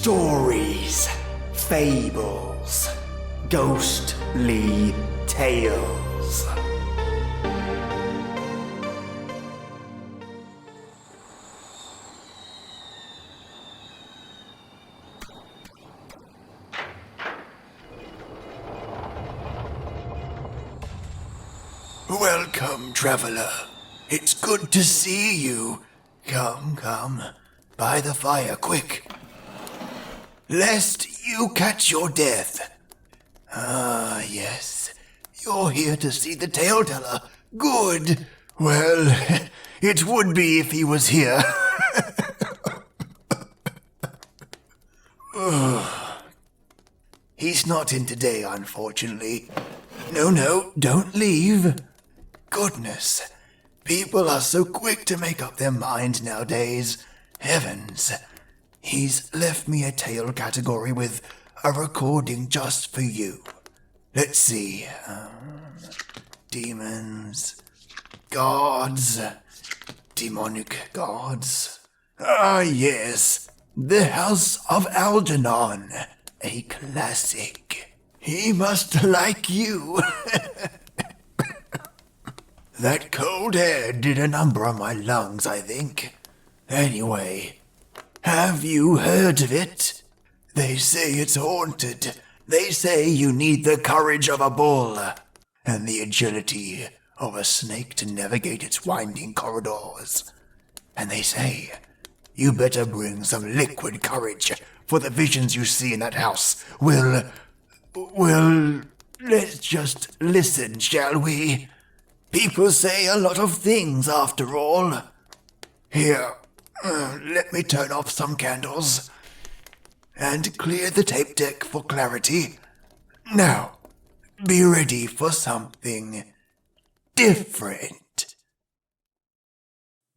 Stories, Fables, Ghostly Tales. Welcome, traveler. It's good to see you. Come, by the fire, quick. Lest you catch your death. Ah, yes. You're here to see the tale-teller. Good. Well, it would be if he was here. He's not in today, unfortunately. No, don't leave. Goodness, people are so quick to make up their minds nowadays. Heavens. He's left me a tale category with a recording just for you. Let's see. Demons. Gods. Demonic gods. Ah, yes. The House of Algernon. A classic. He must like you. That cold air did a number on my lungs, I think. Anyway, have you heard of it? They say it's haunted. They say you need the courage of a bull and the agility of a snake to navigate its winding corridors. And they say you better bring some liquid courage, for the visions you see in that house will, let's just listen, shall we? People say a lot of things, after all. Here, let me turn off some candles and clear the tape deck for clarity. Now, be ready for something different.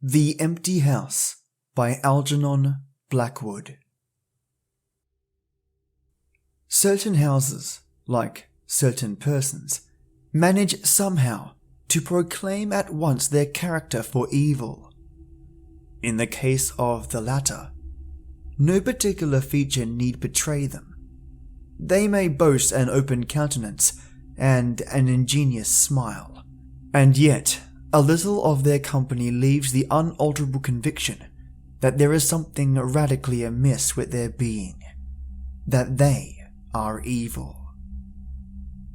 The Empty House by Algernon Blackwood. Certain houses, like certain persons, manage somehow to proclaim at once their character for evil. In the case of the latter, no particular feature need betray them. They may boast an open countenance and an ingenious smile, and yet a little of their company leaves the unalterable conviction that there is something radically amiss with their being, that they are evil.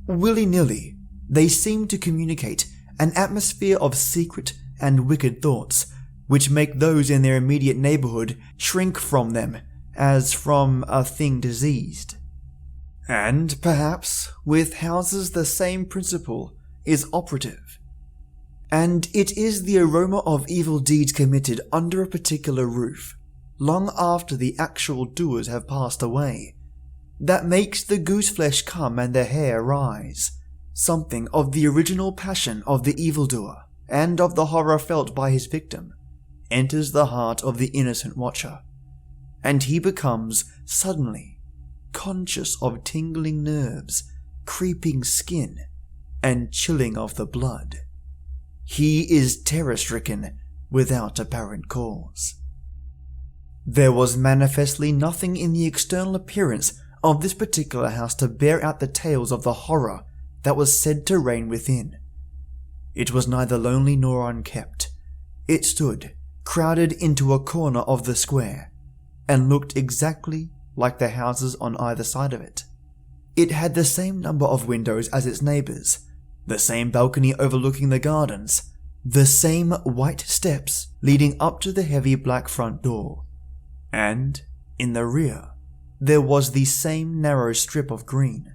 Willy-nilly, they seem to communicate an atmosphere of secret and wicked thoughts which make those in their immediate neighborhood shrink from them as from a thing diseased. And perhaps with houses the same principle is operative, and it is the aroma of evil deeds committed under a particular roof, long after the actual doers have passed away, that makes the gooseflesh come and the hair rise. Something of the original passion of the evildoer and of the horror felt by his victim enters the heart of the innocent watcher, and he becomes suddenly conscious of tingling nerves, creeping skin, and chilling of the blood. He is terror-stricken without apparent cause. There was manifestly nothing in the external appearance of this particular house to bear out the tales of the horror that was said to reign within. It was neither lonely nor unkept. It stood crowded into a corner of the square, and looked exactly like the houses on either side of it. It had the same number of windows as its neighbours, the same balcony overlooking the gardens, the same white steps leading up to the heavy black front door, and, in the rear, there was the same narrow strip of green,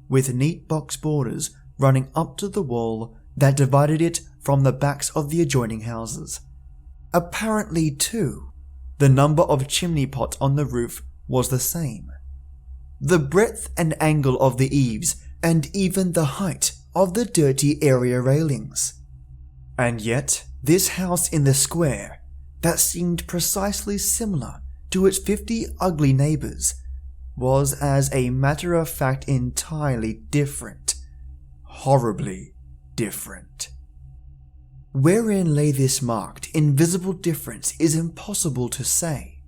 with neat box borders running up to the wall that divided it from the backs of the adjoining houses. Apparently, too, the number of chimney pots on the roof was the same. The breadth and angle of the eaves, and even the height of the dirty area railings. And yet, this house in the square, that seemed precisely similar to its 50 ugly neighbours, was as a matter of fact entirely different. Horribly different. Wherein lay this marked, invisible difference is impossible to say.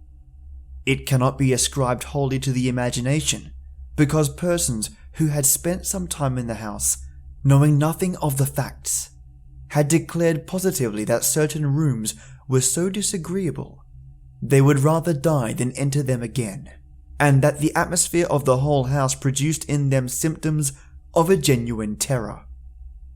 It cannot be ascribed wholly to the imagination, because persons who had spent some time in the house, knowing nothing of the facts, had declared positively that certain rooms were so disagreeable they would rather die than enter them again, and that the atmosphere of the whole house produced in them symptoms of a genuine terror,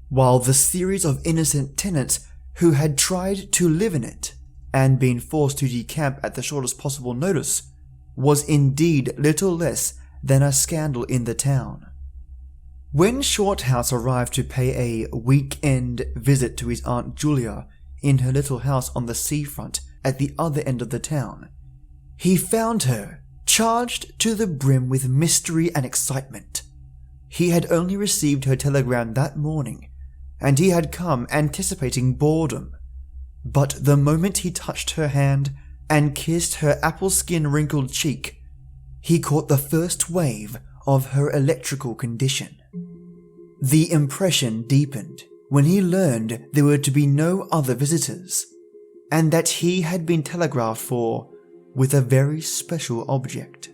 while the series of innocent tenants who had tried to live in it and been forced to decamp at the shortest possible notice was indeed little less than a scandal in the town. When Shorthouse arrived to pay a weekend visit to his Aunt Julia in her little house on the seafront at the other end of the town, he found her charged to the brim with mystery and excitement. He had only received her telegram that morning, and he had come anticipating boredom. But the moment he touched her hand and kissed her apple-skin wrinkled cheek, he caught the first wave of her electrical condition. The impression deepened when he learned there were to be no other visitors, and that he had been telegraphed for with a very special object.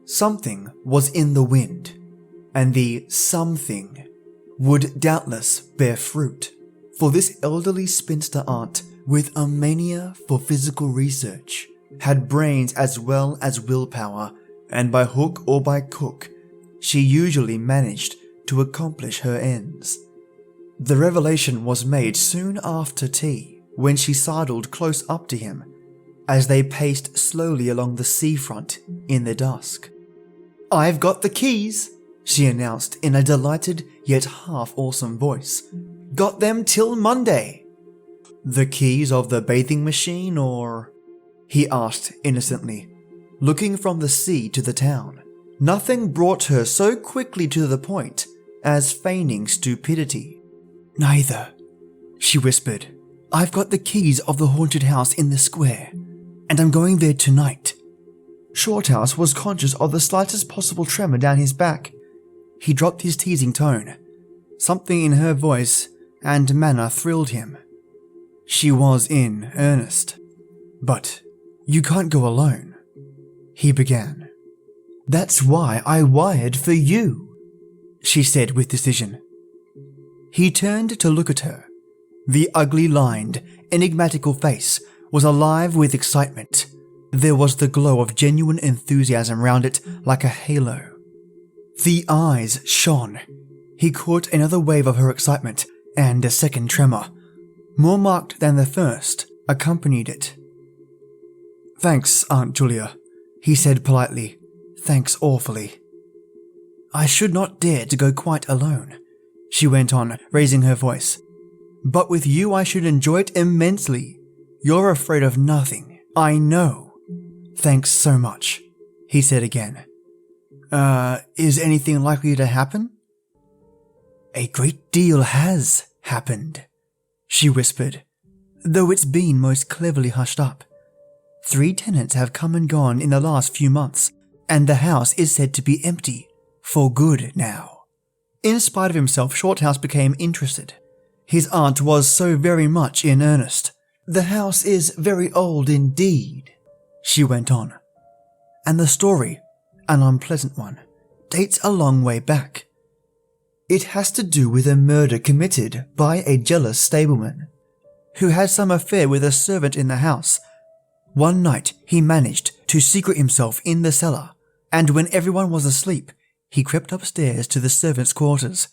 Something was in the wind, and the something would doubtless bear fruit, for this elderly spinster aunt with a mania for physical research had brains as well as willpower, and by hook or by crook, she usually managed to accomplish her ends. The revelation was made soon after tea, when she sidled close up to him as they paced slowly along the seafront in the dusk. "I've got the keys," she announced in a delighted yet half-awesome voice. "Got them till Monday." "The keys of the bathing machine, or?" he asked innocently, looking from the sea to the town. Nothing brought her so quickly to the point as feigning stupidity. "Neither," she whispered. "I've got the keys of the haunted house in the square, and I'm going there tonight." Shorthouse was conscious of the slightest possible tremor down his back. He dropped his teasing tone. Something in her voice and manner thrilled him. She was in earnest. "But you can't go alone," he began. "That's why I wired for you," she said with decision. He turned to look at her. The ugly lined, enigmatical face was alive with excitement. There was the glow of genuine enthusiasm round it like a halo. The eyes shone. He caught another wave of her excitement, and a second tremor, more marked than the first, accompanied it. "Thanks, Aunt Julia," he said politely. "Thanks awfully." "I should not dare to go quite alone," she went on, raising her voice. "But with you I should enjoy it immensely. You're afraid of nothing, I know." "Thanks so much," he said again. Is anything likely to happen?" "A great deal has happened," she whispered, "though it's been most cleverly hushed up. 3 tenants have come and gone in the last few months, and the house is said to be empty for good now." In spite of himself, Shorthouse became interested. His aunt was so very much in earnest. "The house is very old indeed," she went on, "and the story, an unpleasant one, dates a long way back. It has to do with a murder committed by a jealous stableman, who had some affair with a servant in the house. One night he managed to secret himself in the cellar, and when everyone was asleep, he crept upstairs to the servants' quarters,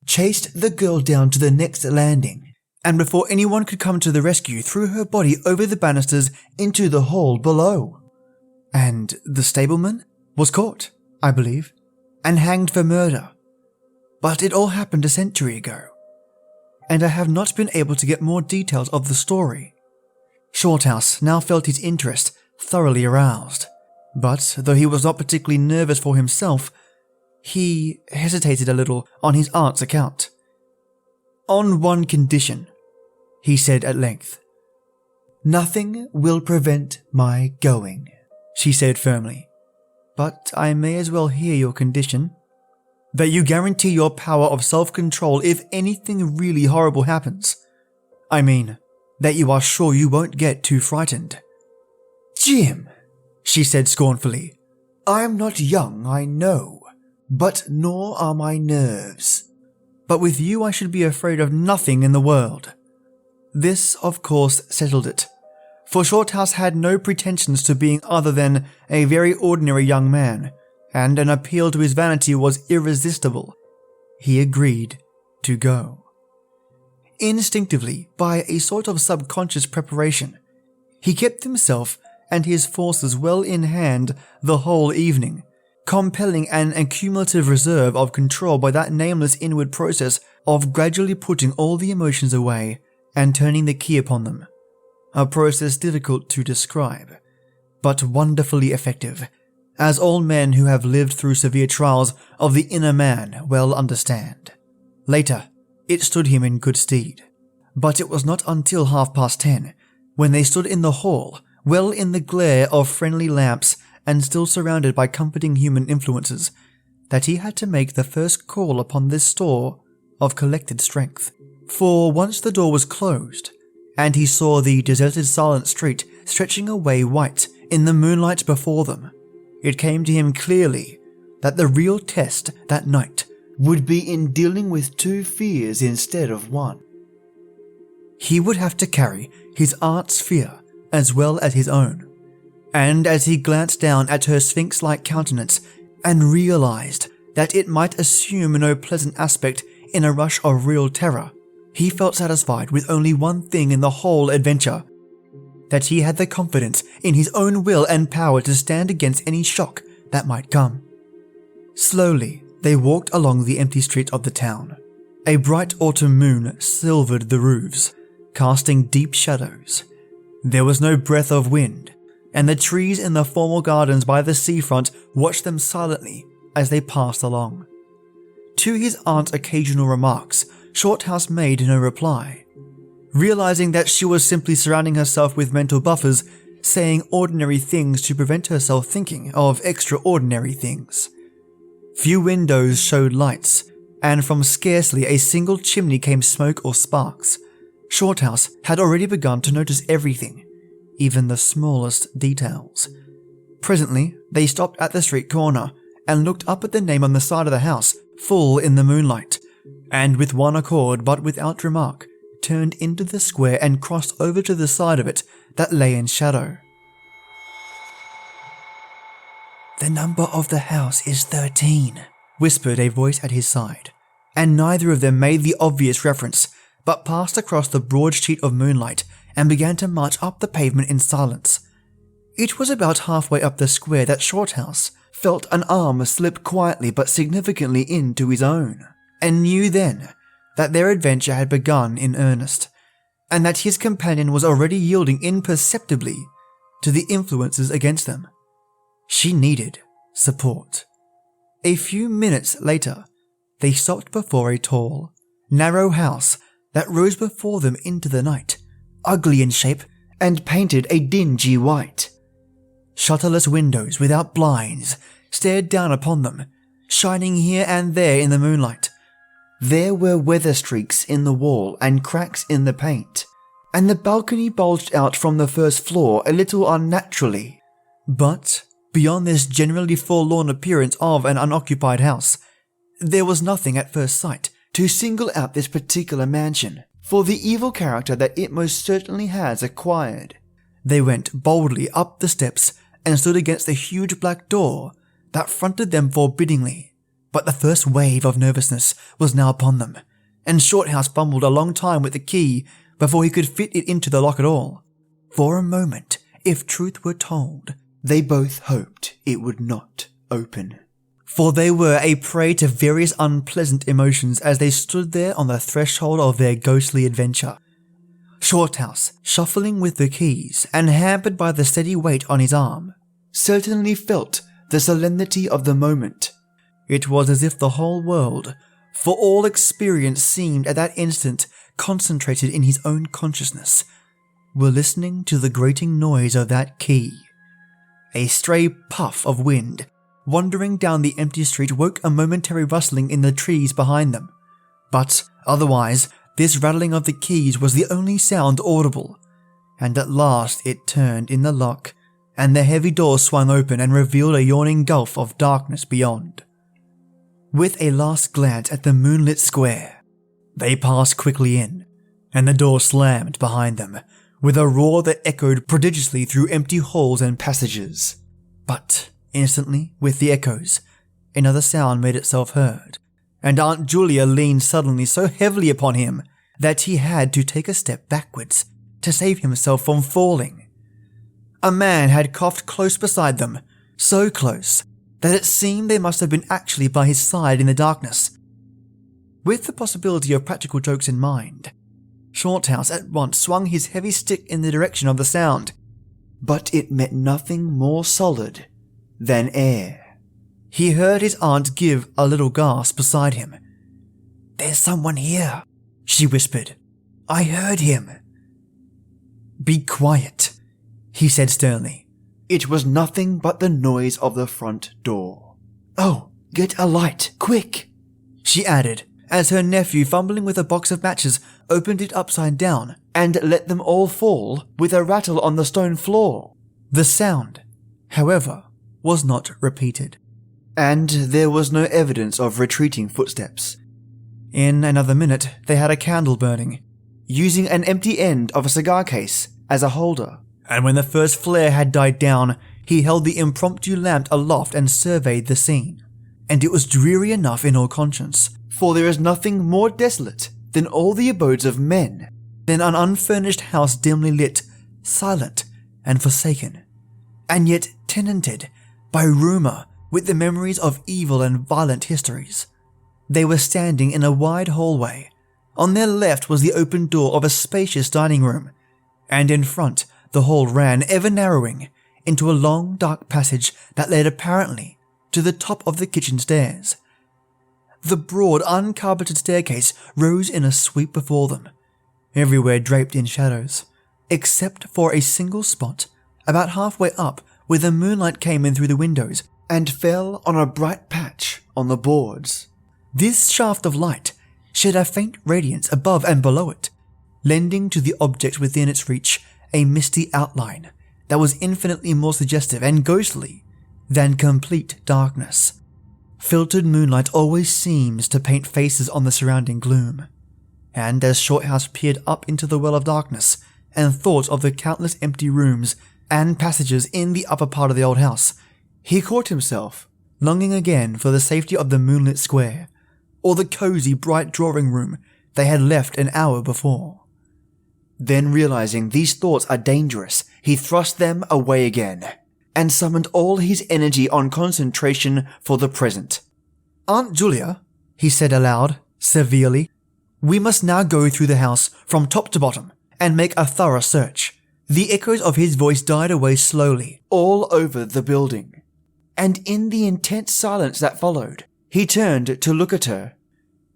chased the girl down to the next landing, and before anyone could come to the rescue, threw her body over the banisters into the hall below. And the stableman was caught, I believe, and hanged for murder. But it all happened a century ago, and I have not been able to get more details of the story." Shorthouse now felt his interest thoroughly aroused, but though he was not particularly nervous for himself, he hesitated a little on his aunt's account. "On one condition," he said at length. "Nothing will prevent my going," she said firmly. "But I may as well hear your condition." "That you guarantee your power of self-control if anything really horrible happens. I mean, that you are sure you won't get too frightened." "Jim!" she said scornfully. I am not young, I know, but nor are my nerves. But with you I should be afraid of nothing in the world. This, of course, settled it, for Shorthouse had no pretensions to being other than a very ordinary young man, and an appeal to his vanity was irresistible. He agreed to go. Instinctively, by a sort of subconscious preparation, he kept himself and his forces well in hand the whole evening, compelling an accumulative reserve of control by that nameless inward process of gradually putting all the emotions away and turning the key upon them. A process difficult to describe, but wonderfully effective, as all men who have lived through severe trials of the inner man well understand. Later, it stood him in good stead, but it was not until 10:30, when they stood in the hall, well in the glare of friendly lamps and still surrounded by comforting human influences, that he had to make the first call upon this store of collected strength. For once the door was closed, and he saw the deserted silent street stretching away white in the moonlight before them, it came to him clearly that the real test that night would be in dealing with two fears instead of one. He would have to carry his aunt's fear as well as his own, and as he glanced down at her sphinx-like countenance and realized that it might assume no pleasant aspect in a rush of real terror, he felt satisfied with only one thing in the whole adventure: that he had the confidence in his own will and power to stand against any shock that might come. Slowly, they walked along the empty street of the town. A bright autumn moon silvered the roofs, casting deep shadows. There was no breath of wind, and the trees in the formal gardens by the seafront watched them silently as they passed along. To his aunt's occasional remarks, Shorthouse made no reply, realizing that she was simply surrounding herself with mental buffers, saying ordinary things to prevent herself thinking of extraordinary things. Few windows showed lights, and from scarcely a single chimney came smoke or sparks. Shorthouse had already begun to notice everything, even the smallest details. Presently, they stopped at the street corner and looked up at the name on the side of the house, full in the moonlight, and with one accord but without remark, turned into the square and crossed over to the side of it that lay in shadow. The number of the house is 13, whispered a voice at his side, and neither of them made the obvious reference, but passed across the broad sheet of moonlight and began to march up the pavement in silence. It was about halfway up the square that Shorthouse felt an arm slip quietly but significantly into his own, and knew then that their adventure had begun in earnest, and that his companion was already yielding imperceptibly to the influences against them. She needed support. A few minutes later, they stopped before a tall, narrow house that rose before them into the night, ugly in shape and painted a dingy white. Shutterless windows without blinds stared down upon them, shining here and there in the moonlight. There were weather streaks in the wall and cracks in the paint, and the balcony bulged out from the first floor a little unnaturally. But beyond this generally forlorn appearance of an unoccupied house, there was nothing at first sight to single out this particular mansion for the evil character that it most certainly has acquired. They went boldly up the steps and stood against the huge black door that fronted them forbiddingly. But the first wave of nervousness was now upon them, and Shorthouse fumbled a long time with the key before he could fit it into the lock at all. For a moment, if truth were told, they both hoped it would not open. For they were a prey to various unpleasant emotions as they stood there on the threshold of their ghostly adventure. Shorthouse, shuffling with the keys and hampered by the steady weight on his arm, certainly felt the solemnity of the moment. It was as if the whole world, for all experience, seemed at that instant concentrated in his own consciousness, were listening to the grating noise of that key. A stray puff of wind wandering down the empty street woke a momentary rustling in the trees behind them, but otherwise this rattling of the keys was the only sound audible, and at last it turned in the lock and the heavy door swung open and revealed a yawning gulf of darkness beyond. With a last glance at the moonlit square, they passed quickly in, and the door slammed behind them, with a roar that echoed prodigiously through empty halls and passages. But instantly, with the echoes, another sound made itself heard, and Aunt Julia leaned suddenly so heavily upon him that he had to take a step backwards to save himself from falling. A man had coughed close beside them, so close that it seemed they must have been actually by his side in the darkness. With the possibility of practical jokes in mind, Shorthouse at once swung his heavy stick in the direction of the sound, but it met nothing more solid than air. He heard his aunt give a little gasp beside him. "There's someone here," she whispered. "I heard him." "Be quiet," he said sternly. It was nothing but the noise of the front door. "Oh, get a light, quick," she added, as her nephew, fumbling with a box of matches, opened it upside down and let them all fall with a rattle on the stone floor. The sound, however, was not repeated, and there was no evidence of retreating footsteps. In another minute, they had a candle burning, using an empty end of a cigar case as a holder, and when the first flare had died down, he held the impromptu lamp aloft and surveyed the scene. And it was dreary enough in all conscience, for there is nothing more desolate than all the abodes of men, than an unfurnished house dimly lit, silent, and forsaken, and yet tenanted by rumour with the memories of evil and violent histories. They were standing in a wide hallway. On their left was the open door of a spacious dining room, and in front the hall ran, ever narrowing, into a long dark passage that led apparently to the top of the kitchen stairs. The broad, uncarpeted staircase rose in a sweep before them, everywhere draped in shadows, except for a single spot about halfway up where the moonlight came in through the windows and fell on a bright patch on the boards. This shaft of light shed a faint radiance above and below it, lending to the object within its reach a misty outline that was infinitely more suggestive and ghostly than complete darkness. Filtered moonlight always seems to paint faces on the surrounding gloom, and as Shorthouse peered up into the well of darkness and thought of the countless empty rooms and passages in the upper part of the old house, he caught himself longing again for the safety of the moonlit square, or the cosy, bright drawing room they had left an hour before. Then, realizing these thoughts are dangerous, he thrust them away again, and summoned all his energy on concentration for the present. "Aunt Julia," he said aloud, severely, "we must now go through the house from top to bottom and make a thorough search." The echoes of his voice died away slowly, all over the building, and in the intense silence that followed, he turned to look at her.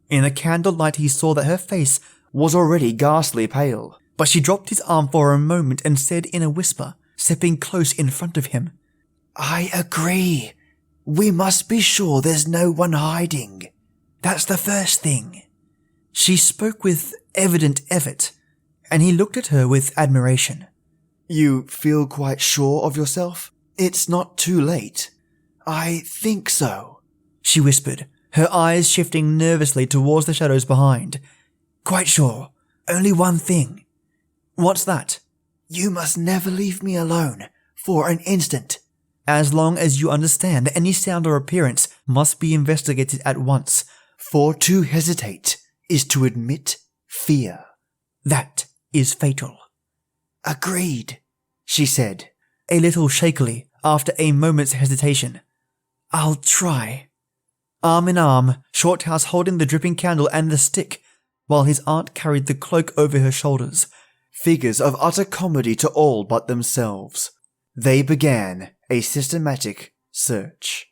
In the candlelight he saw that her face was already ghastly pale, but she dropped his arm for a moment and said in a whisper, stepping close in front of him, "I agree. We must be sure there's no one hiding. That's the first thing." She spoke with evident effort, and he looked at her with admiration. "You feel quite sure of yourself? It's not too late." "I think so," she whispered, her eyes shifting nervously towards the shadows behind. "Quite sure. Only one thing." "What's that?" "You must never leave me alone for an instant." "As long as you understand that any sound or appearance must be investigated at once, for to hesitate is to admit fear. That is fatal." "Agreed," she said, a little shakily after a moment's hesitation. "I'll try." Arm in arm, Shorthouse holding the dripping candle and the stick, while his aunt carried the cloak over her shoulders, figures of utter comedy to all but themselves, they began a systematic search.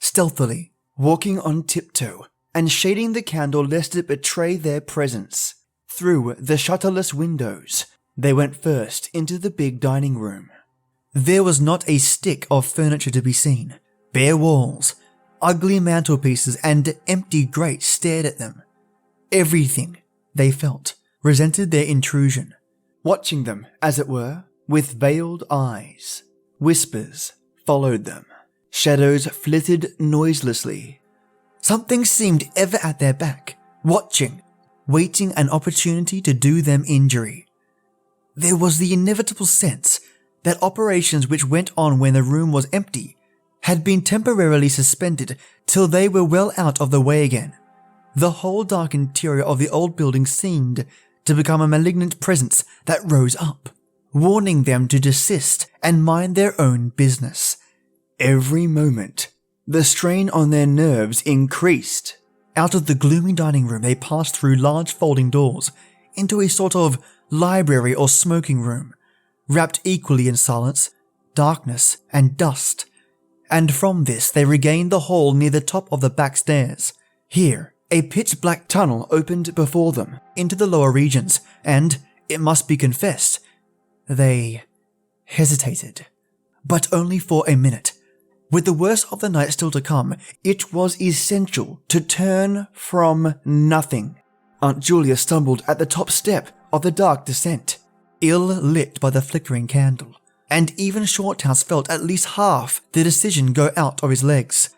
Stealthily, walking on tiptoe, and shading the candle lest it betray their presence, through the shutterless windows, they went first into the big dining room. There was not a stick of furniture to be seen. Bare walls, ugly mantelpieces, and empty grates stared at them. Everything, they felt, resented their intrusion, watching them, as it were, with veiled eyes. Whispers followed them. Shadows flitted noiselessly. Something seemed ever at their back, watching, waiting an opportunity to do them injury. There was the inevitable sense that operations which went on when the room was empty had been temporarily suspended till they were well out of the way again. The whole dark interior of the old building seemed to become a malignant presence that rose up, warning them to desist and mind their own business. Every moment, the strain on their nerves increased. Out of the gloomy dining room they passed through large folding doors into a sort of library or smoking room, wrapped equally in silence, darkness, and dust. And from this they regained the hall near the top of the back stairs. Here, a pitch-black tunnel opened before them into the lower regions, and, it must be confessed, they hesitated. But only for a minute. With the worst of the night still to come, it was essential to turn from nothing. Aunt Julia stumbled at the top step of the dark descent, ill-lit by the flickering candle, and even Shorthouse felt at least half the decision go out of his legs.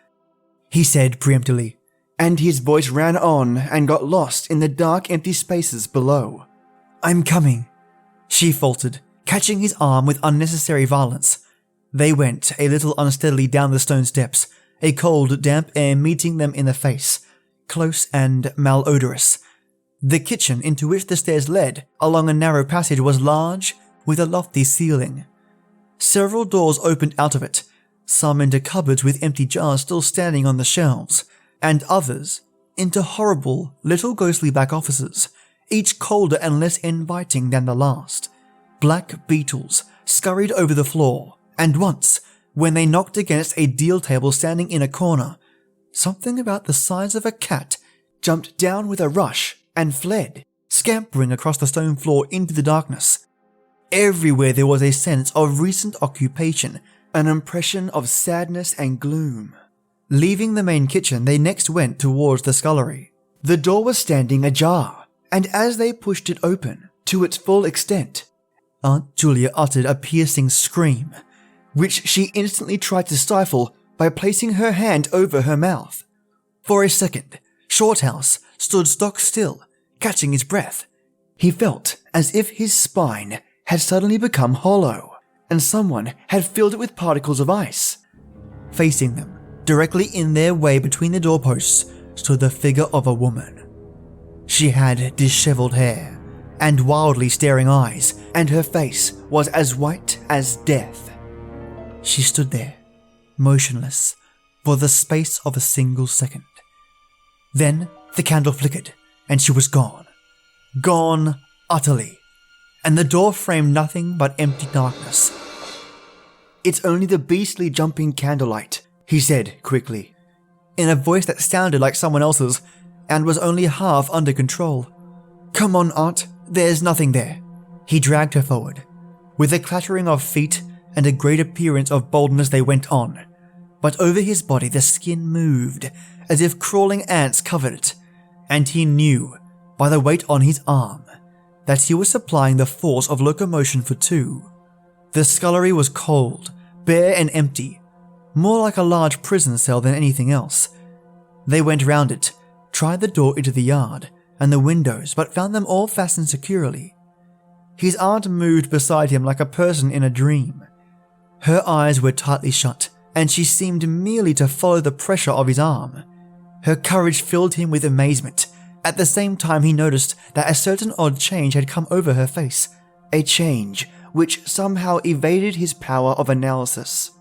He said peremptorily, and his voice ran on and got lost in the dark empty spaces below. "I'm coming," she faltered, catching his arm with unnecessary violence. They went a little unsteadily down the stone steps, a cold, damp air meeting them in the face, close and malodorous. The kitchen into which the stairs led along a narrow passage was large, with a lofty ceiling. Several doors opened out of it, some into cupboards with empty jars still standing on the shelves, and others into horrible little ghostly back offices, each colder and less inviting than the last. Black beetles scurried over the floor, and once, when they knocked against a deal table standing in a corner, something about the size of a cat jumped down with a rush and fled, scampering across the stone floor into the darkness. Everywhere there was a sense of recent occupation, an impression of sadness and gloom. Leaving the main kitchen, they next went towards the scullery. The door was standing ajar, and as they pushed it open to its full extent, Aunt Julia uttered a piercing scream, which she instantly tried to stifle by placing her hand over her mouth. For a second, Shorthouse stood stock still, catching his breath. He felt as if his spine had suddenly become hollow, and someone had filled it with particles of ice. Facing them, directly in their way between the doorposts, stood the figure of a woman. She had disheveled hair and wildly staring eyes, and her face was as white as death. She stood there, motionless, for the space of a single second. Then the candle flickered, and she was gone. Gone utterly, and the door framed nothing but empty darkness. "It's only the beastly jumping candlelight," he said quickly, in a voice that sounded like someone else's and was only half under control. "Come on, Aunt, there's nothing there." He dragged her forward. With a clattering of feet and a great appearance of boldness they went on, but over his body the skin moved as if crawling ants covered it, and he knew, by the weight on his arm, that he was supplying the force of locomotion for two. The scullery was cold, bare and empty, more like a large prison cell than anything else. They went round it, tried the door into the yard and the windows, but found them all fastened securely. His aunt moved beside him like a person in a dream. Her eyes were tightly shut, and she seemed merely to follow the pressure of his arm. Her courage filled him with amazement. At the same time he noticed that a certain odd change had come over her face, a change which somehow evaded his power of analysis.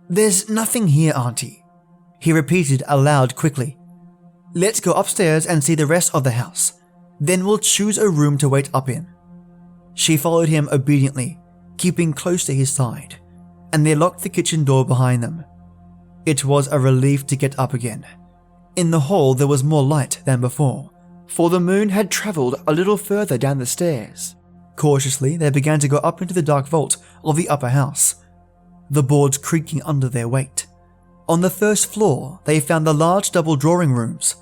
"There's nothing here, Auntie," he repeated aloud quickly. "Let's go upstairs and see the rest of the house. Then we'll choose a room to wait up in." She followed him obediently, keeping close to his side, and they locked the kitchen door behind them. It was a relief to get up again. In the hall there was more light than before, for the moon had travelled a little further down the stairs. Cautiously they began to go up into the dark vault of the upper house, the boards creaking under their weight. On the first floor they found the large double drawing rooms,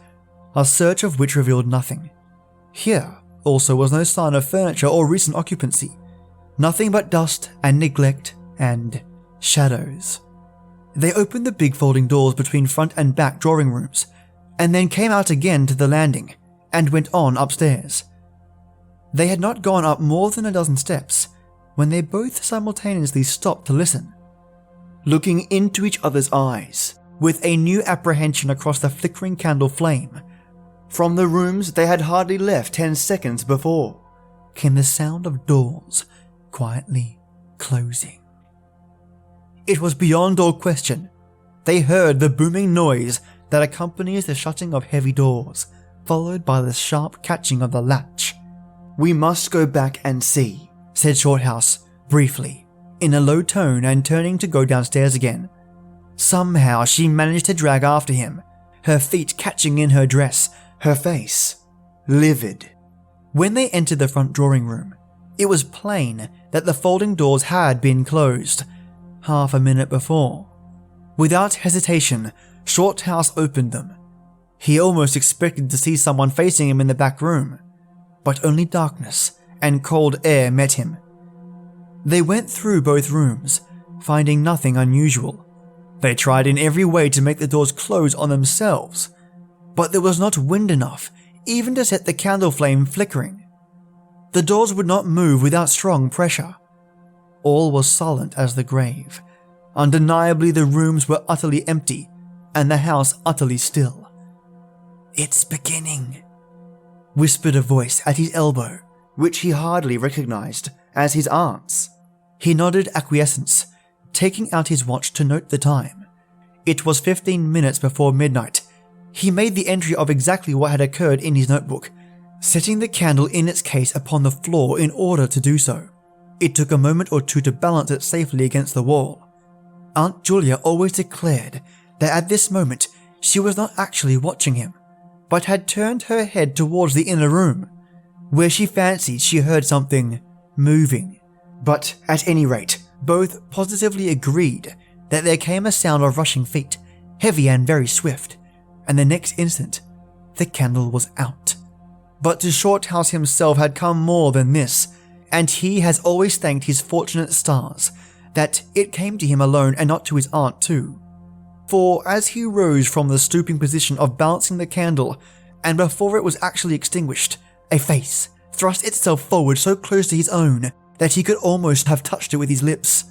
a search of which revealed nothing. Here also was no sign of furniture or recent occupancy, nothing but dust and neglect and shadows. They opened the big folding doors between front and back drawing rooms, and then came out again to the landing and went on upstairs. They had not gone up more than a dozen steps when they both simultaneously stopped to listen, looking into each other's eyes with a new apprehension across the flickering candle flame. From the rooms they had hardly left 10 seconds before came the sound of doors quietly closing. It was beyond all question. They heard the booming noise that accompanies the shutting of heavy doors, followed by the sharp catching of the latch. "We must go back and see," said Shorthouse briefly, in a low tone, and turning to go downstairs again. Somehow she managed to drag after him, her feet catching in her dress, her face livid. When they entered the front drawing room, it was plain that the folding doors had been closed half a minute before. Without hesitation, Shorthouse opened them. He almost expected to see someone facing him in the back room, but only darkness and cold air met him. They went through both rooms, finding nothing unusual. They tried in every way to make the doors close on themselves, but there was not wind enough even to set the candle flame flickering. The doors would not move without strong pressure. All was silent as the grave. Undeniably, the rooms were utterly empty and the house utterly still. "It's beginning," whispered a voice at his elbow, which he hardly recognized as his aunt's. He nodded acquiescence, taking out his watch to note the time. It was 15 minutes before midnight. He made the entry of exactly what had occurred in his notebook, setting the candle in its case upon the floor in order to do so. It took a moment or two to balance it safely against the wall. Aunt Julia always declared that at this moment she was not actually watching him, but had turned her head towards the inner room, where she fancied she heard something moving. But at any rate, both positively agreed that there came a sound of rushing feet, heavy and very swift, and the next instant, the candle was out. But to Shorthouse himself had come more than this, and he has always thanked his fortunate stars that it came to him alone and not to his aunt too. For as he rose from the stooping position of balancing the candle, and before it was actually extinguished, a face thrust itself forward so close to his own that he could almost have touched it with his lips.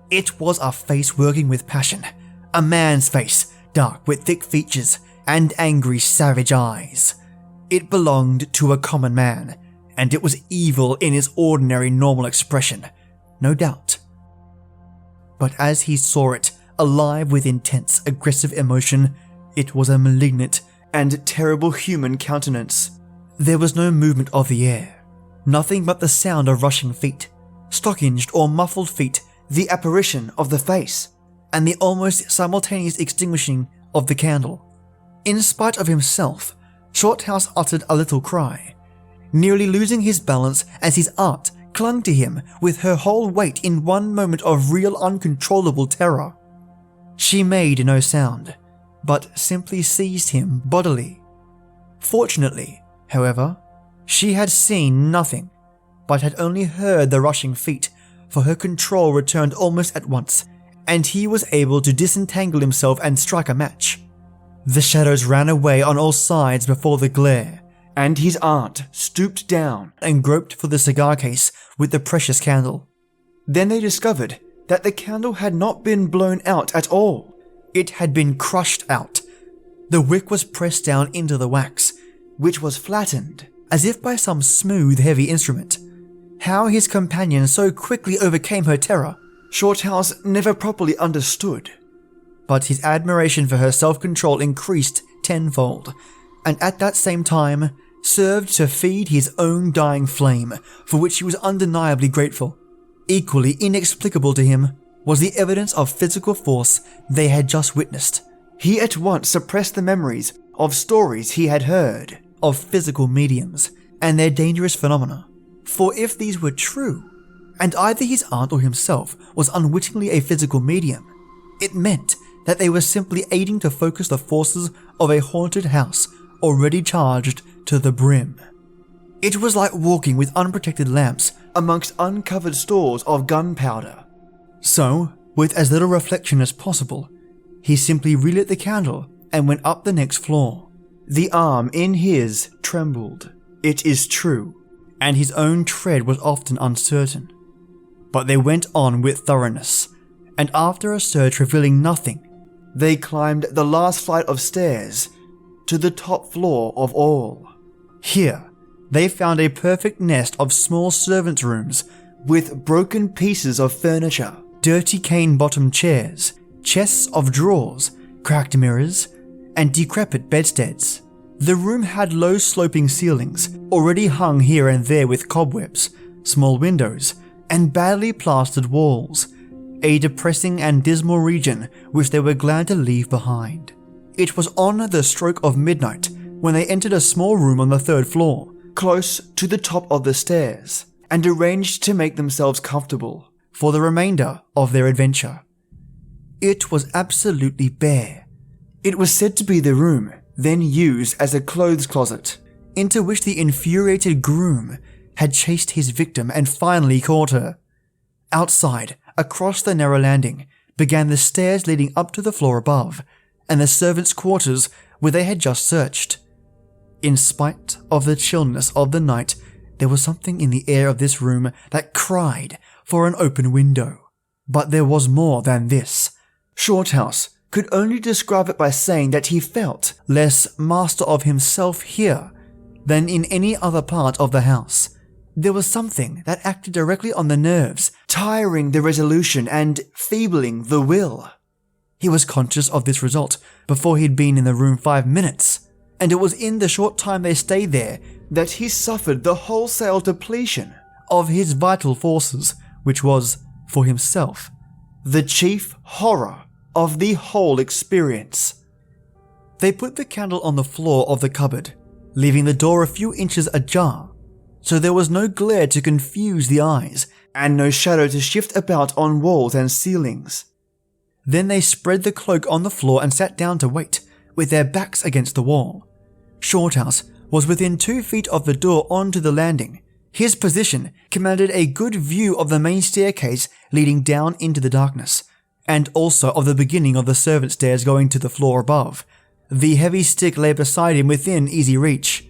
It was a face working with passion, a man's face, dark with thick features and angry, savage eyes. It belonged to a common man, and it was evil in its ordinary, normal expression, no doubt. But as he saw it, alive with intense, aggressive emotion, it was a malignant and terrible human countenance. There was no movement of the air, nothing but the sound of rushing feet, stockinged or muffled feet, the apparition of the face, and the almost simultaneous extinguishing of the candle. In spite of himself, Shorthouse uttered a little cry, nearly losing his balance as his aunt clung to him with her whole weight in one moment of real uncontrollable terror. She made no sound, but simply seized him bodily. Fortunately, however, she had seen nothing, but had only heard the rushing feet, for her control returned almost at once, and he was able to disentangle himself and strike a match. The shadows ran away on all sides before the glare, and his aunt stooped down and groped for the cigar case with the precious candle. Then they discovered that the candle had not been blown out at all. It had been crushed out. The wick was pressed down into the wax, which was flattened, as if by some smooth, heavy instrument. How his companion so quickly overcame her terror, Shorthouse never properly understood. But his admiration for her self-control increased tenfold, and at that same time served to feed his own dying flame, for which he was undeniably grateful. Equally inexplicable to him was the evidence of physical force they had just witnessed. He at once suppressed the memories of stories he had heard of physical mediums and their dangerous phenomena, for if these were true, and either his aunt or himself was unwittingly a physical medium, it meant that they were simply aiding to focus the forces of a haunted house already charged to the brim. It was like walking with unprotected lamps amongst uncovered stores of gunpowder. So, With as little reflection as possible, he simply relit the candle and went up the next floor. The arm in his trembled, it is true, and his own tread was often uncertain. But they went on with thoroughness, and after a search revealing nothing, they climbed the last flight of stairs to the top floor of all. Here, they found a perfect nest of small servants' rooms with broken pieces of furniture, dirty cane-bottomed chairs, chests of drawers, cracked mirrors, and decrepit bedsteads. The room had low sloping ceilings, already hung here and there with cobwebs, small windows, and badly plastered walls, a depressing and dismal region which they were glad to leave behind. It was on the stroke of midnight when they entered a small room on the 3rd floor, close to the top of the stairs, and arranged to make themselves comfortable for the remainder of their adventure. It was absolutely bare. It was said to be the room then used as a clothes closet, into which the infuriated groom had chased his victim and finally caught her. Outside, across the narrow landing, began the stairs leading up to the floor above, and the servants' quarters where they had just searched. In spite of the chillness of the night, there was something in the air of this room that cried for an open window. But there was more than this. Shorthouse could only describe it by saying that he felt less master of himself here than in any other part of the house. There was something that acted directly on the nerves, tiring the resolution and feebling the will. He was conscious of this result before he'd been in the room 5 minutes, and it was in the short time they stayed there that he suffered the wholesale depletion of his vital forces, which was, for himself, the chief horror of the whole experience. They put the candle on the floor of the cupboard, leaving the door a few inches ajar, so there was no glare to confuse the eyes and no shadow to shift about on walls and ceilings. Then they spread the cloak on the floor and sat down to wait, with their backs against the wall. Shorthouse was within 2 feet of the door onto the landing. His position commanded a good view of the main staircase leading down into the darkness, and also of the beginning of the servant stairs going to the floor above. The heavy stick lay beside him within easy reach.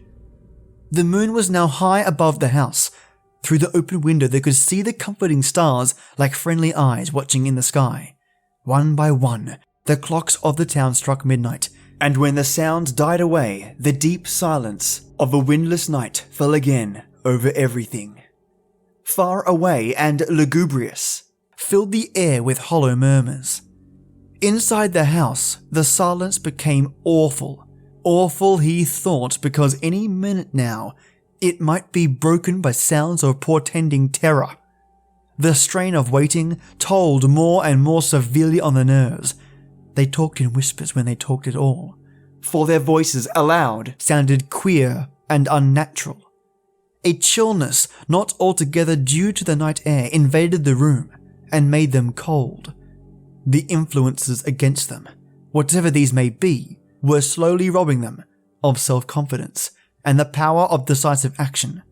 The moon was now high above the house. Through the open window they could see the comforting stars like friendly eyes watching in the sky. One by one, the clocks of the town struck midnight, and when the sounds died away, the deep silence of a windless night fell again over everything. Far away and lugubrious, filled the air with hollow murmurs. Inside the house, the silence became awful. Awful, he thought, because any minute now, it might be broken by sounds of portending terror. The strain of waiting told more and more severely on the nerves. They talked in whispers when they talked at all, for their voices aloud sounded queer and unnatural. A chillness not altogether due to the night air invaded the room and made them cold. The influences against them, whatever these may be, were slowly robbing them of self-confidence and the power of decisive action.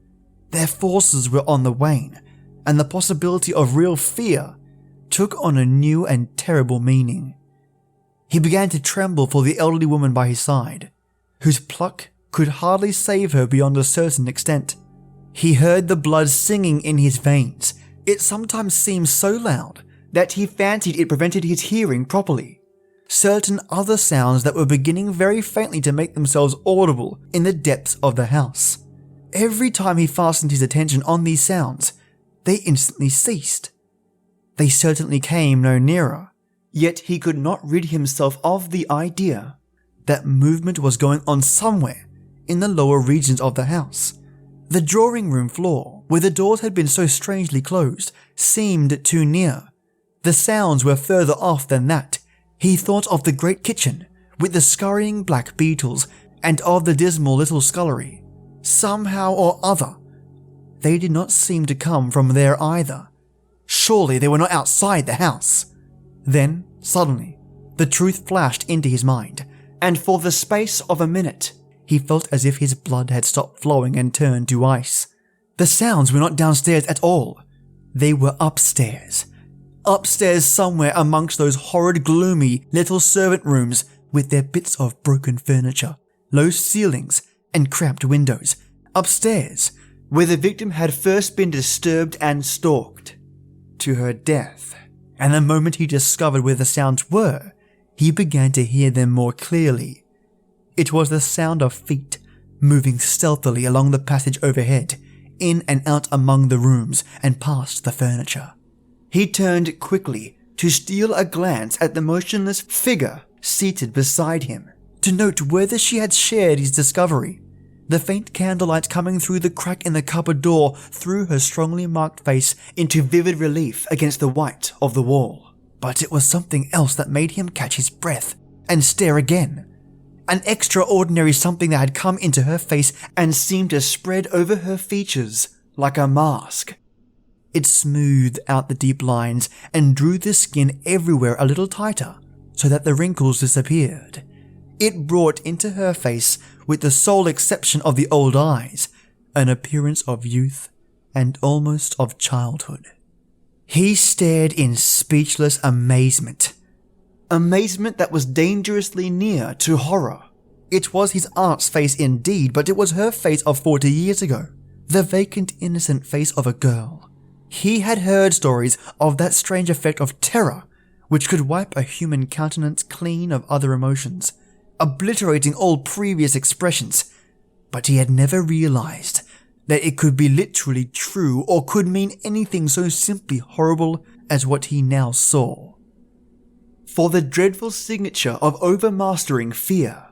Their forces were on the wane, and the possibility of real fear took on a new and terrible meaning. He began to tremble for the elderly woman by his side, whose pluck could hardly save her beyond a certain extent. He heard the blood singing in his veins. It sometimes seemed so loud that he fancied it prevented his hearing properly. Certain other sounds that were beginning very faintly to make themselves audible in the depths of the house. Every time he fastened his attention on these sounds, they instantly ceased. They certainly came no nearer, yet he could not rid himself of the idea that movement was going on somewhere in the lower regions of the house. The drawing room floor, where the doors had been so strangely closed, seemed too near. The sounds were further off than that. He thought of the great kitchen, with the scurrying black beetles, and of the dismal little scullery. Somehow or other, they did not seem to come from there either. Surely they were not outside the house. Then, suddenly, the truth flashed into his mind, and for the space of a minute, he felt as if his blood had stopped flowing and turned to ice. The sounds were not downstairs at all. They were upstairs. upstairs somewhere amongst those horrid gloomy little servant rooms with their bits of broken furniture, low ceilings and cramped windows, upstairs where the victim had first been disturbed and stalked to her death. And the moment he discovered where the sounds were, he began to hear them more clearly. It was the sound of feet moving stealthily along the passage overhead, in and out among the rooms and past the furniture. He turned quickly to steal a glance at the motionless figure seated beside him, to note whether she had shared his discovery. The faint candlelight coming through the crack in the cupboard door threw her strongly marked face into vivid relief against the white of the wall. But it was something else that made him catch his breath and stare again. An extraordinary something that had come into her face and seemed to spread over her features like a mask. It smoothed out the deep lines and drew the skin everywhere a little tighter so that the wrinkles disappeared. It brought into her face, with the sole exception of the old eyes, an appearance of youth and almost of childhood. He stared in speechless amazement. Amazement that was dangerously near to horror. It was his aunt's face indeed, but it was her face of 40 years ago. The vacant, innocent face of a girl. He had heard stories of that strange effect of terror, which could wipe a human countenance clean of other emotions, obliterating all previous expressions, but he had never realized that it could be literally true or could mean anything so simply horrible as what he now saw. For the dreadful signature of overmastering fear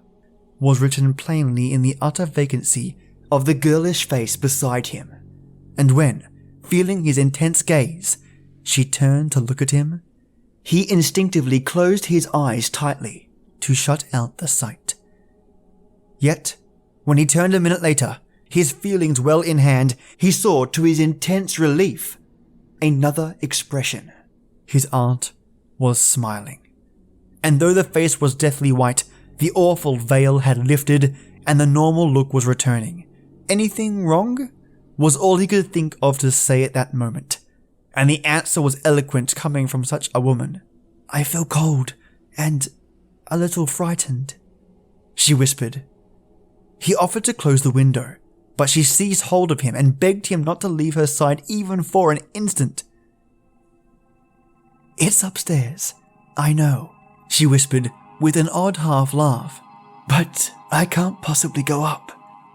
was written plainly in the utter vacancy of the girlish face beside him, and when, feeling his intense gaze, she turned to look at him, he instinctively closed his eyes tightly to shut out the sight. Yet, when he turned a minute later, his feelings well in hand, he saw, to his intense relief, another expression. His aunt was smiling. And though the face was deathly white, the awful veil had lifted and the normal look was returning. Anything wrong? Was all he could think of to say at that moment. And the answer was eloquent coming from such a woman. "I feel cold and a little frightened," she whispered. He offered to close the window, but she seized hold of him and begged him not to leave her side even for an instant. "It's upstairs, I know," she whispered with an odd half laugh, "but I can't possibly go up."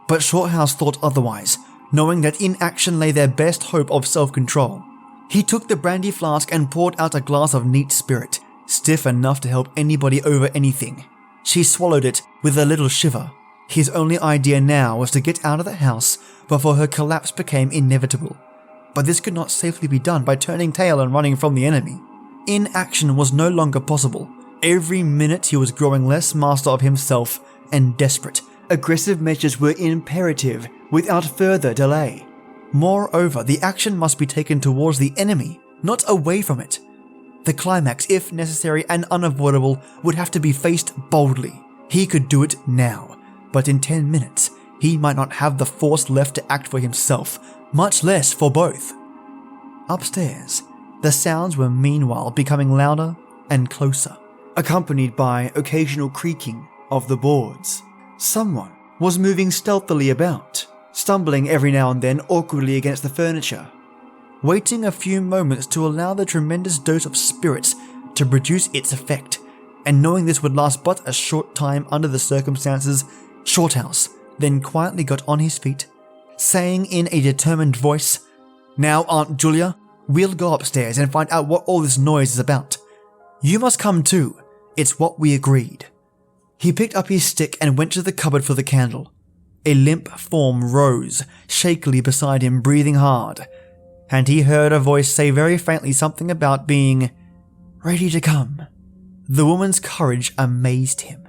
But Shorthouse thought otherwise, knowing that in action lay their best hope of self-control. He took the brandy flask and poured out a glass of neat spirit, stiff enough to help anybody over anything. She swallowed it with a little shiver. His only idea now was to get out of the house before her collapse became inevitable. But this could not safely be done by turning tail and running from the enemy. Inaction was no longer possible. Every minute he was growing less master of himself and desperate. Aggressive measures were imperative without further delay. Moreover, the action must be taken towards the enemy, not away from it. The climax, if necessary and unavoidable, would have to be faced boldly. He could do it now, but in 10 minutes, he might not have the force left to act for himself, much less for both. Upstairs, the sounds were meanwhile becoming louder and closer, accompanied by occasional creaking of the boards. Someone was moving stealthily about, stumbling every now and then awkwardly against the furniture. Waiting a few moments to allow the tremendous dose of spirits to produce its effect, and knowing this would last but a short time under the circumstances, Shorthouse then quietly got on his feet, saying in a determined voice, "Now, Aunt Julia, we'll go upstairs and find out what all this noise is about. You must come too, it's what we agreed." He picked up his stick and went to the cupboard for the candle. A limp form rose shakily beside him, breathing hard, and he heard a voice say very faintly something about being ready to come. The woman's courage amazed him.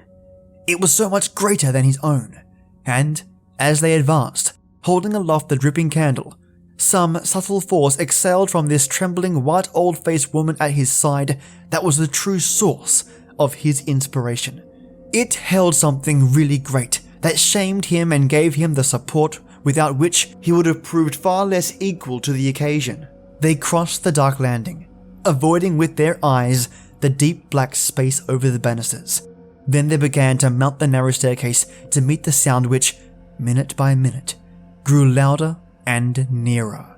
It was so much greater than his own, and, as they advanced, holding aloft the dripping candle, some subtle force exhaled from this trembling, white old-faced woman at his side that was the true source of his inspiration. It held something really great that shamed him and gave him the support without which he would have proved far less equal to the occasion. They crossed the dark landing. avoiding with their eyes the deep black space over the banisters. Then they began to mount the narrow staircase to meet the sound which, minute by minute, grew louder and nearer.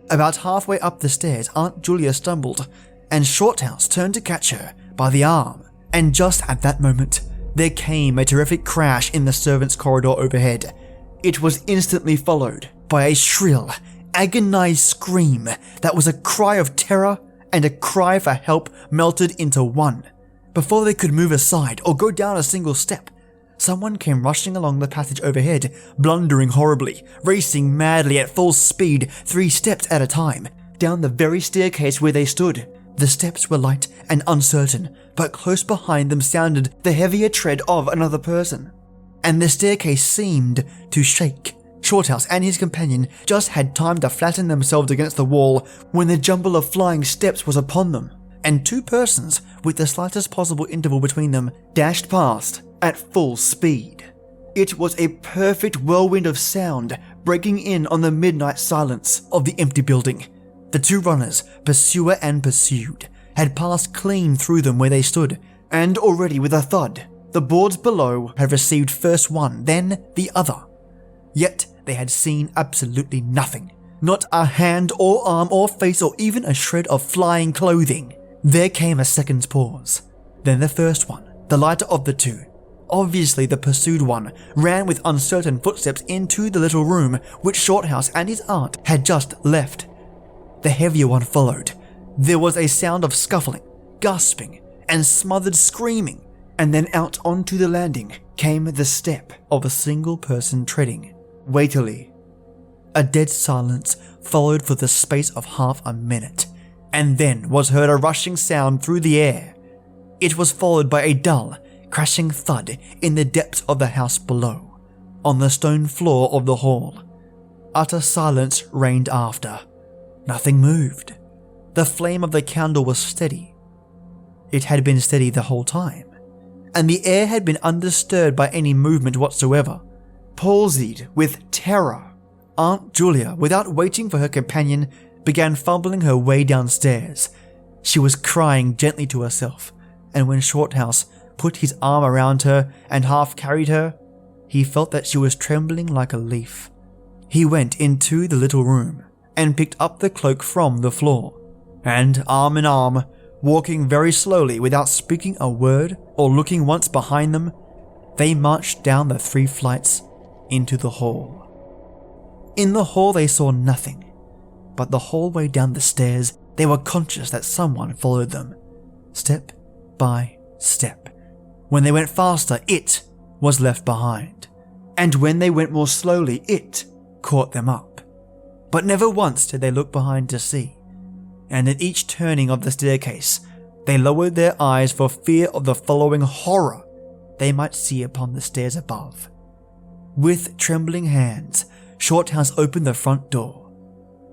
About halfway up the stairs, Aunt Julia stumbled, and Shorthouse turned to catch her by the arm. And just at that moment, there came a terrific crash in the servants' corridor overhead. It was instantly followed by a shrill, agonized scream that was a cry of terror and a cry for help melted into one. Before they could move aside or go down a single step, someone came rushing along the passage overhead, blundering horribly, racing madly at full speed 3 steps at a time, down the very staircase where they stood. The steps were light and uncertain, but close behind them sounded the heavier tread of another person. And the staircase seemed to shake. Shorthouse and his companion just had time to flatten themselves against the wall when the jumble of flying steps was upon them, and 2 persons, with the slightest possible interval between them, dashed past at full speed. It was a perfect whirlwind of sound breaking in on the midnight silence of the empty building. The 2 runners, pursuer and pursued, had passed clean through them where they stood, and already with a thud, the boards below had received first one, then the other. Yet they had seen absolutely nothing. Not a hand or arm or face or even a shred of flying clothing. There came a second's pause. Then the first one, the lighter of the 2, obviously the pursued one, ran with uncertain footsteps into the little room which Shorthouse and his aunt had just left. The heavier one followed. There was a sound of scuffling, gasping, and smothered screaming, and then out onto the landing came the step of a single person treading weightily. A dead silence followed for the space of half a minute, and then was heard a rushing sound through the air. It was followed by a dull, crashing thud in the depths of the house below, on the stone floor of the hall. Utter silence reigned after. Nothing moved. The flame of the candle was steady. It had been steady the whole time, and the air had been undisturbed by any movement whatsoever. Palsied with terror, Aunt Julia, without waiting for her companion, began fumbling her way downstairs. She was crying gently to herself, and when Shorthouse put his arm around her and half carried her, he felt that she was trembling like a leaf. He went into the little room and picked up the cloak from the floor, and arm in arm, walking very slowly without speaking a word or looking once behind them, they marched down the 3 flights into the hall. In the hall they saw nothing, but the whole way down the stairs they were conscious that someone followed them, step by step. When they went faster, it was left behind, and when they went more slowly, it caught them up. But never once did they look behind to see, and at each turning of the staircase, they lowered their eyes for fear of the following horror they might see upon the stairs above. With trembling hands, Shorthouse opened the front door,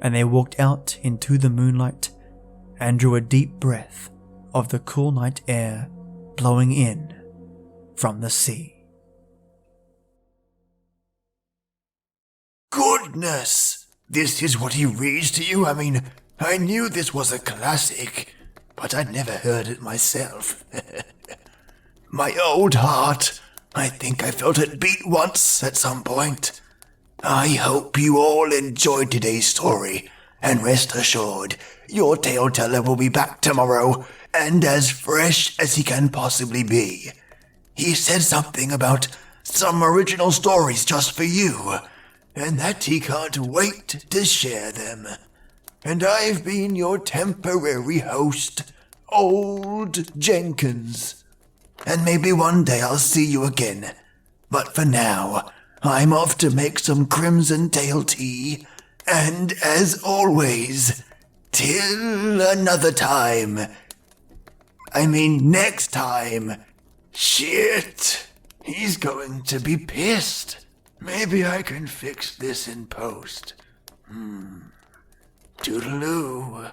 and they walked out into the moonlight and drew a deep breath of the cool night air blowing in from the sea. Goodness! This is what he reads to you? I mean, I knew this was a classic, but I'd never heard it myself. My old heart, I think I felt it beat once at some point. I hope you all enjoyed today's story, and rest assured, your tale teller will be back tomorrow, and as fresh as he can possibly be. He said something about some original stories just for you, and that he can't wait to share them. And I've been your temporary host, Old Jenkins. And maybe one day I'll see you again. But for now, I'm off to make some crimson tail tea. And as always, till another time. I mean next time. Shit, he's going to be pissed. Maybe I can fix this in post. Toodaloo.